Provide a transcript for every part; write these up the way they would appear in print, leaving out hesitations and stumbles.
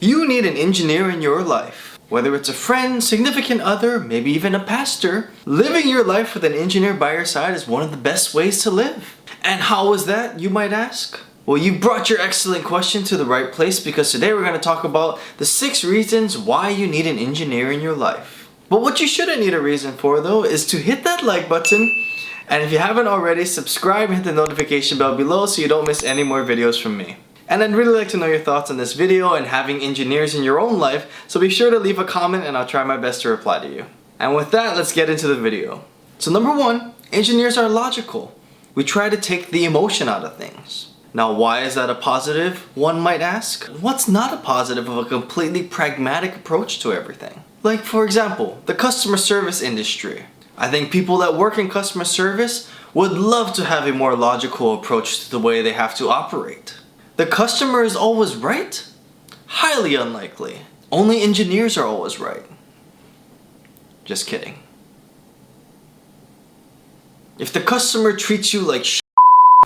You need an engineer in your life. Whether it's a friend, significant other, maybe even a pastor, living your life with an engineer by your side is one of the best ways to live. And how is that, you might ask? Well, you brought your excellent question to the right place, because today we're going to talk about the 6 reasons why you need an engineer in your life. But what you shouldn't need a reason for, though, is to hit that like button. And if you haven't already, subscribe and hit the notification bell below so you don't miss any more videos from me. And I'd really like to know your thoughts on this video and having engineers in your own life, so be sure to leave a comment and I'll try my best to reply to you. And with that, let's get into the video. So number 1, engineers are logical. We try to take the emotion out of things. Now, why is that a positive, one might ask? What's not a positive of a completely pragmatic approach to everything? Like, for example, the customer service industry. I think people that work in customer service would love to have a more logical approach to the way they have to operate. The customer is always right? Highly unlikely. Only engineers are always right. Just kidding. If the customer treats you like shit,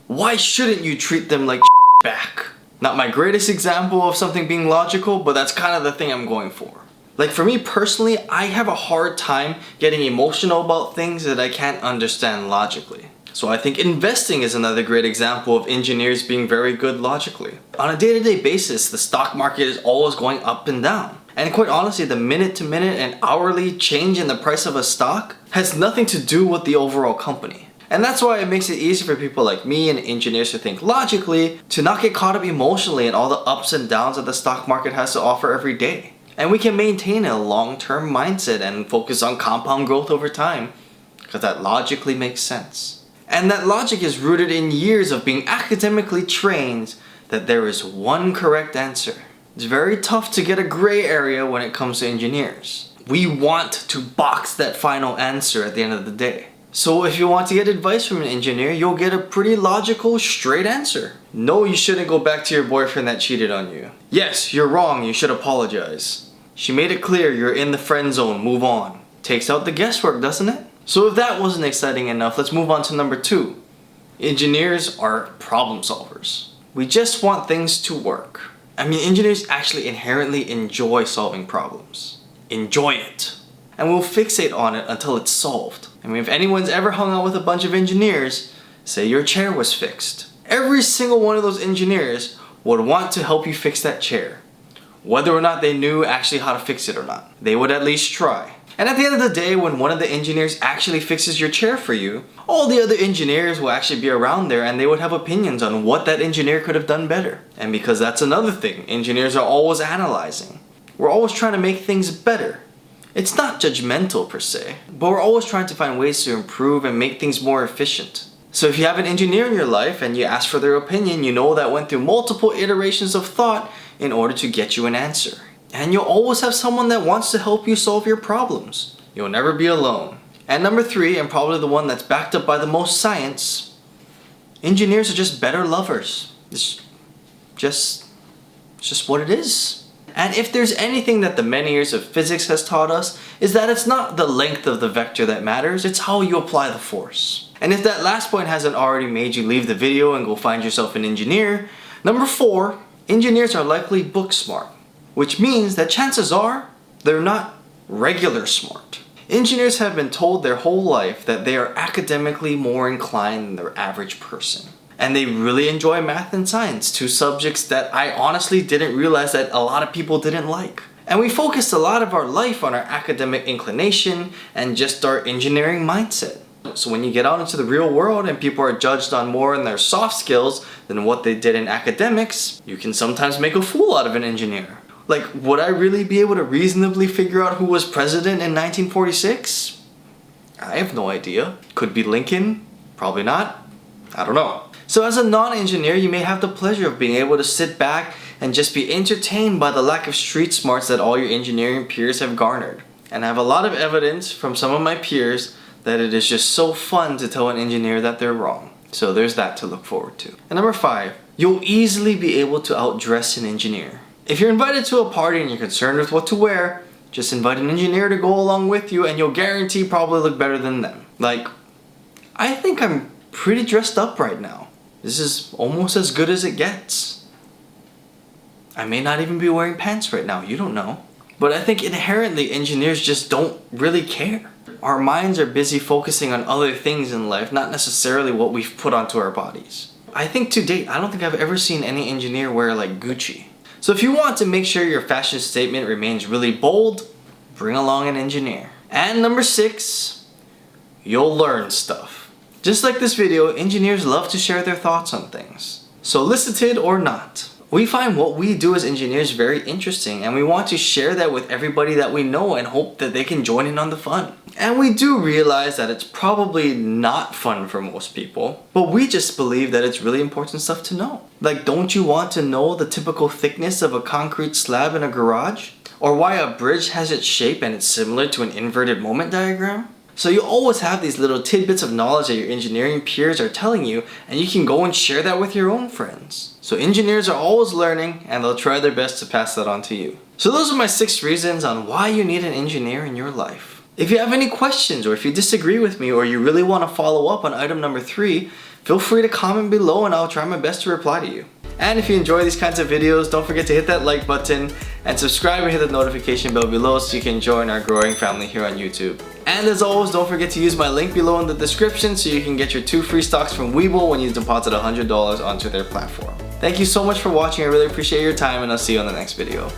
why shouldn't you treat them like shit back? Not my greatest example of something being logical, but that's kind of the thing I'm going for. Like, for me personally, I have a hard time getting emotional about things that I can't understand logically. So I think investing is another great example of engineers being very good logically. On a day-to-day basis, the stock market is always going up and down. And quite honestly, the minute-to-minute and hourly change in the price of a stock has nothing to do with the overall company. And that's why it makes it easy for people like me and engineers to think logically, to not get caught up emotionally in all the ups and downs that the stock market has to offer every day. And we can maintain a long-term mindset and focus on compound growth over time, because that logically makes sense. And that logic is rooted in years of being academically trained that there is one correct answer. It's very tough to get a gray area when it comes to engineers. We want to box that final answer at the end of the day. So if you want to get advice from an engineer, you'll get a pretty logical, straight answer. No, you shouldn't go back to your boyfriend that cheated on you. Yes, you're wrong, you should apologize. She made it clear you're in the friend zone, move on. Takes out the guesswork, doesn't it? So if that wasn't exciting enough, let's move on to number 2. Engineers are problem solvers. We just want things to work. I mean, engineers actually inherently enjoy solving problems. Enjoy it. And we'll fixate on it until it's solved. I mean, if anyone's ever hung out with a bunch of engineers, say your chair was fixed. Every single one of those engineers would want to help you fix that chair. Whether or not they knew actually how to fix it or not. They would at least try. And at the end of the day, when one of the engineers actually fixes your chair for you, all the other engineers will actually be around there and they would have opinions on what that engineer could have done better. And because that's another thing, engineers are always analyzing. We're always trying to make things better. It's not judgmental per se, but we're always trying to find ways to improve and make things more efficient. So if you have an engineer in your life and you ask for their opinion, you know that went through multiple iterations of thought in order to get you an answer. And you'll always have someone that wants to help you solve your problems. You'll never be alone. And number 3, and probably the one that's backed up by the most science, engineers are just better lovers. It's just what it is. And if there's anything that the many years of physics has taught us, is that it's not the length of the vector that matters, it's how you apply the force. And if that last point hasn't already made you leave the video and go find yourself an engineer, number 4, engineers are likely book smart. Which means that chances are they're not regular smart. Engineers have been told their whole life that they are academically more inclined than their average person. And they really enjoy math and science, 2 subjects that I honestly didn't realize that a lot of people didn't like. And we focused a lot of our life on our academic inclination and just our engineering mindset. So when you get out into the real world and people are judged on more in their soft skills than what they did in academics, you can sometimes make a fool out of an engineer. Like, would I really be able to reasonably figure out who was president in 1946? I have no idea. Could be Lincoln? Probably not. I don't know. So as a non-engineer, you may have the pleasure of being able to sit back and just be entertained by the lack of street smarts that all your engineering peers have garnered. And I have a lot of evidence from some of my peers that it is just so fun to tell an engineer that they're wrong. So there's that to look forward to. And number 5, you'll easily be able to outdress an engineer. If you're invited to a party and you're concerned with what to wear, just invite an engineer to go along with you and you'll guarantee probably look better than them. Like, I think I'm pretty dressed up right now. This is almost as good as it gets. I may not even be wearing pants right now, you don't know. But I think inherently engineers just don't really care. Our minds are busy focusing on other things in life, not necessarily what we've put onto our bodies. I think to date, I don't think I've ever seen any engineer wear like Gucci. So if you want to make sure your fashion statement remains really bold, bring along an engineer. And number 6, you'll learn stuff. Just like this video, engineers love to share their thoughts on things. Solicited or not, we find what we do as engineers very interesting, and we want to share that with everybody that we know and hope that they can join in on the fun. And we do realize that it's probably not fun for most people, but we just believe that it's really important stuff to know. Like, don't you want to know the typical thickness of a concrete slab in a garage? Or why a bridge has its shape and it's similar to an inverted moment diagram? So you always have these little tidbits of knowledge that your engineering peers are telling you, and you can go and share that with your own friends. So engineers are always learning, and they'll try their best to pass that on to you. So those are my 6 reasons on why you need an engineer in your life. If you have any questions, or if you disagree with me, or you really want to follow up on item number 3, feel free to comment below and I'll try my best to reply to you. And if you enjoy these kinds of videos, don't forget to hit that like button and subscribe and hit the notification bell below so you can join our growing family here on YouTube. And as always, don't forget to use my link below in the description so you can get your 2 free stocks from Webull when you deposit $100 onto their platform. Thank you so much for watching, I really appreciate your time, and I'll see you on the next video.